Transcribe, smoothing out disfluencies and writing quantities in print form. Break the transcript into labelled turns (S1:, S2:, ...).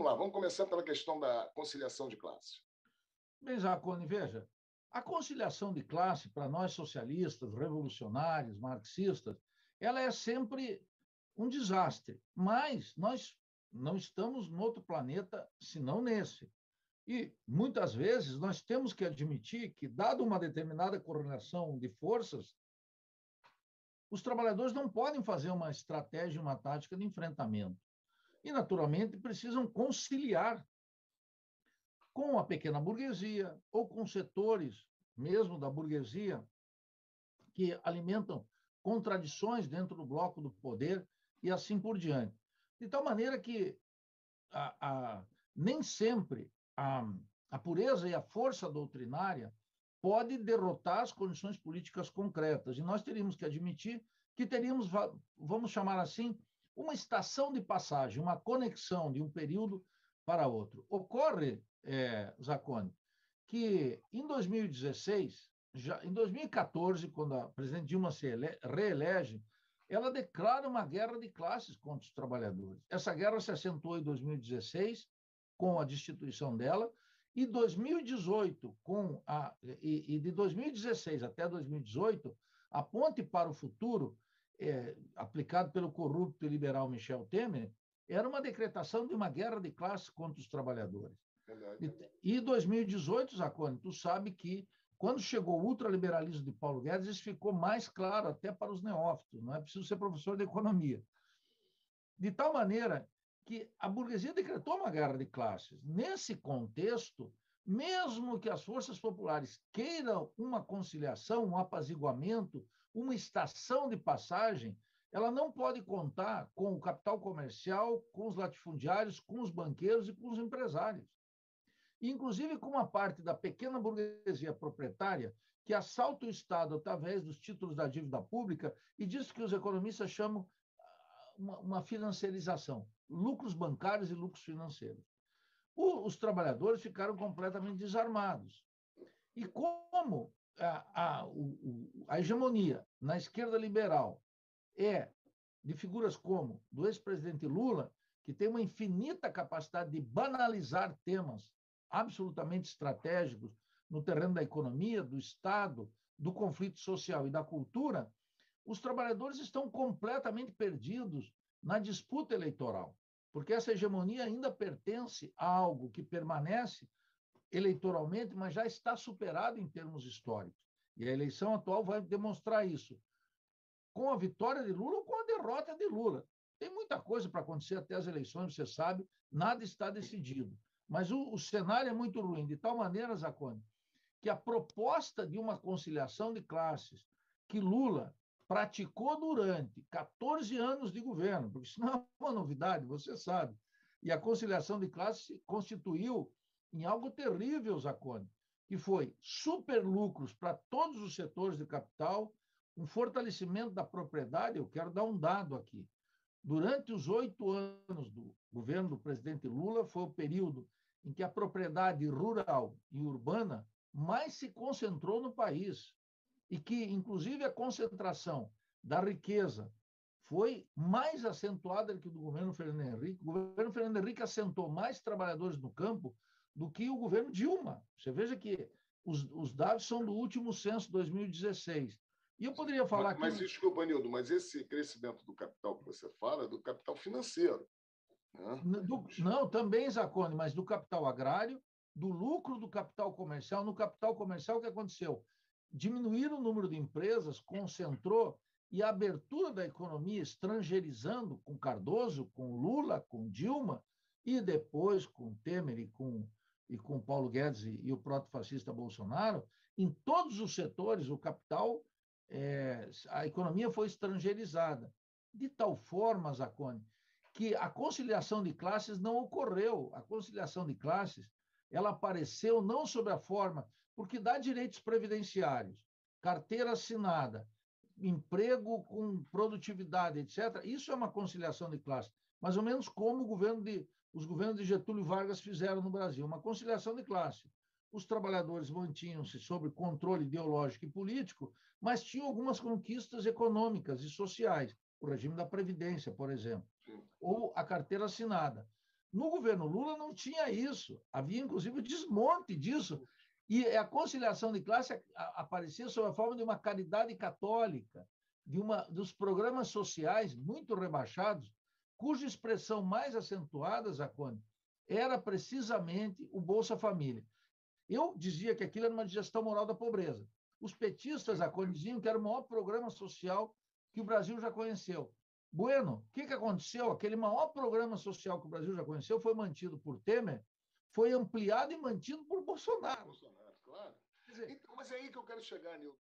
S1: lá, vamos começar pela questão da conciliação de classes.
S2: Bem, Zacone, veja, a conciliação de classe, para nós socialistas, revolucionários, marxistas, ela é sempre um desastre, mas nós não estamos no outro planeta, senão nesse. E, muitas vezes, nós temos que admitir que, dado uma determinada correlação de forças, os trabalhadores não podem fazer uma estratégia, uma tática de enfrentamento. E, naturalmente, precisam conciliar com a pequena burguesia ou com setores mesmo da burguesia que alimentam contradições dentro do bloco do poder e assim por diante. De tal maneira que nem sempre a pureza e a força doutrinária pode derrotar as condições políticas concretas. E nós teríamos que admitir que teríamos, vamos chamar assim, uma estação de passagem, uma conexão de um período para outro. Ocorre, Zacone, que em 2016, em 2014, quando a presidente Dilma se reelege, ela declara uma guerra de classes contra os trabalhadores. Essa guerra se acentuou em 2016, com a destituição dela, e 2018, e de 2016 até 2018, a Ponte para o Futuro, aplicado pelo corrupto e liberal Michel Temer, era uma decretação de uma guerra de classes contra os trabalhadores. E 2018, Zacone, tu sabe que quando chegou o ultraliberalismo de Paulo Guedes, isso ficou mais claro até para os neófitos, não é preciso ser professor de economia. De tal maneira que a burguesia decretou uma guerra de classes. Nesse contexto, mesmo que as forças populares queiram uma conciliação, um apaziguamento, uma estação de passagem, ela não pode contar com o capital comercial, com os latifundiários, com os banqueiros e com os empresários. Inclusive com uma parte da pequena burguesia proprietária que assalta o Estado através dos títulos da dívida pública e diz que os economistas chamam uma financiarização, lucros bancários e lucros financeiros. Os trabalhadores ficaram completamente desarmados. E como a hegemonia na esquerda liberal é de figuras como do ex-presidente Lula, que tem uma infinita capacidade de banalizar temas absolutamente estratégicos no terreno da economia, do Estado, do conflito social e da cultura, os trabalhadores estão completamente perdidos na disputa eleitoral, porque essa hegemonia ainda pertence a algo que permanece eleitoralmente, mas já está superado em termos históricos. E a eleição atual vai demonstrar isso, com a vitória de Lula ou com a derrota de Lula. Tem muita coisa para acontecer até as eleições, você sabe, nada está decidido. Mas o cenário é muito ruim, de tal maneira, Zacone, que a proposta de uma conciliação de classes que Lula praticou durante 14 anos de governo, porque isso não é uma novidade, você sabe, e a conciliação de classes se constituiu em algo terrível, Zacone, que foi superlucros para todos os setores de capital, um fortalecimento da propriedade. Eu quero dar um dado aqui. Durante os 8 anos do governo do presidente Lula, foi o período em que a propriedade rural e urbana mais se concentrou no país e que, inclusive, a concentração da riqueza foi mais acentuada que do governo Fernando Henrique. O governo Fernando Henrique assentou mais trabalhadores no campo do que o governo Dilma. Você veja que os dados são do último censo, 2016. E eu poderia falar
S1: mas desculpa, Nildo, mas esse crescimento do capital que você fala é do capital financeiro. Né?
S2: Não, também, Zacone, mas do capital agrário, do lucro do capital comercial. No capital comercial, o que aconteceu? Diminuir o número de empresas, concentrou, e a abertura da economia estrangeirizando com Cardoso, com Lula, com Dilma, e depois com Temer e com Paulo Guedes e o proto-fascista Bolsonaro, em todos os setores, o capital, a economia foi estrangeirizada. De tal forma, Zacone, que a conciliação de classes não ocorreu. A conciliação de classes, ela apareceu não sob a forma, porque dá direitos previdenciários, carteira assinada, emprego com produtividade, etc. Isso é uma conciliação de classes, mais ou menos como os governos de Getúlio Vargas fizeram no Brasil, uma conciliação de classe. Os trabalhadores mantinham-se sob controle ideológico e político, mas tinham algumas conquistas econômicas e sociais, o regime da Previdência, por exemplo, ou a carteira assinada. No governo Lula não tinha isso. Havia, inclusive, desmonte disso. E a conciliação de classe aparecia sob a forma de uma caridade católica, dos programas sociais muito rebaixados, cuja expressão mais acentuada, Zacone, era precisamente o Bolsa Família. Eu dizia que aquilo era uma digestão moral da pobreza. Os petistas, Zacone, diziam que era o maior programa social que o Brasil já conheceu. Bueno, o que aconteceu? Aquele maior programa social que o Brasil já conheceu foi mantido por Temer, foi ampliado e mantido por Bolsonaro.
S1: Bolsonaro, claro. Então, mas é aí que eu quero chegar, Nilton.